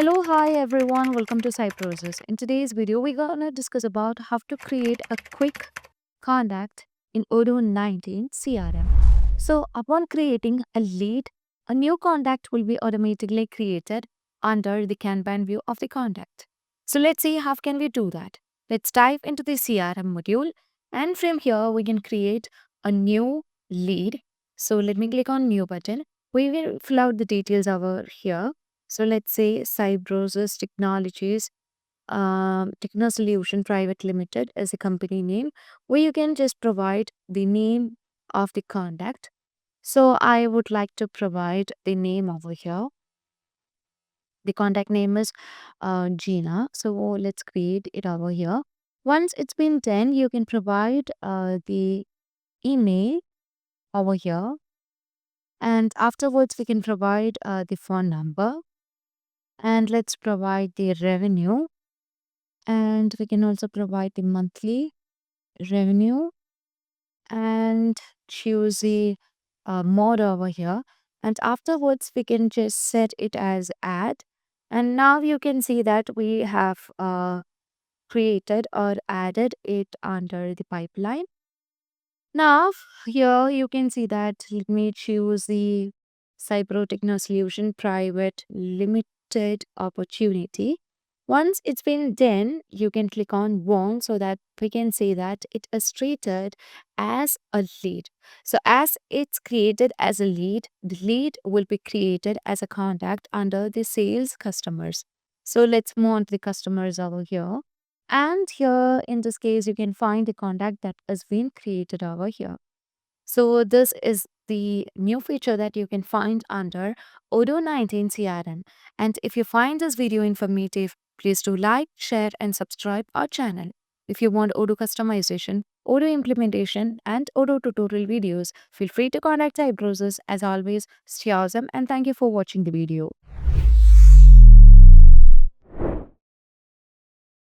Hello, hi everyone. Welcome to Cybrosys. In today's video, we're gonna discuss about how to create a quick contact in Odoo 19 CRM. So, upon creating a lead, a new contact will be automatically created under the Kanban view of the contact. So, let's see how can we do that. Let's dive into the CRM module, and from here we can create a new lead. So, let me click on New button. We will fill out the details over here. So let's say Cybrosys Technologies, Techno Solution Private Limited is a company name where you can just provide the name of the contact. So I would like to provide the name over here. The contact name is Gina. So let's create it over here. Once it's been done, you can provide the email over here. And afterwards, we can provide the phone number. And let's provide the revenue, and we can also provide the monthly revenue and choose the mode over here, and afterwards we can just set it as add. And now you can see that we have created or added it under the pipeline. Now here you can see that, let me choose the Cyber Techno Solution Private Limited Opportunity. Once it's been done, you can click on one so that we can say that it is treated as a lead. So as it's created as a lead, the lead will be created as a contact under the sales customers. So let's move on to the customers over here. And here in this case, you can find the contact that has been created over here. So this is the new feature that you can find under Odoo 19 CRM. And if you find this video informative, please do like, share, and subscribe our channel. If you want Odoo customization, Odoo implementation, and Odoo tutorial videos, feel free to contact Cybrosys. As always, stay awesome and thank you for watching the video.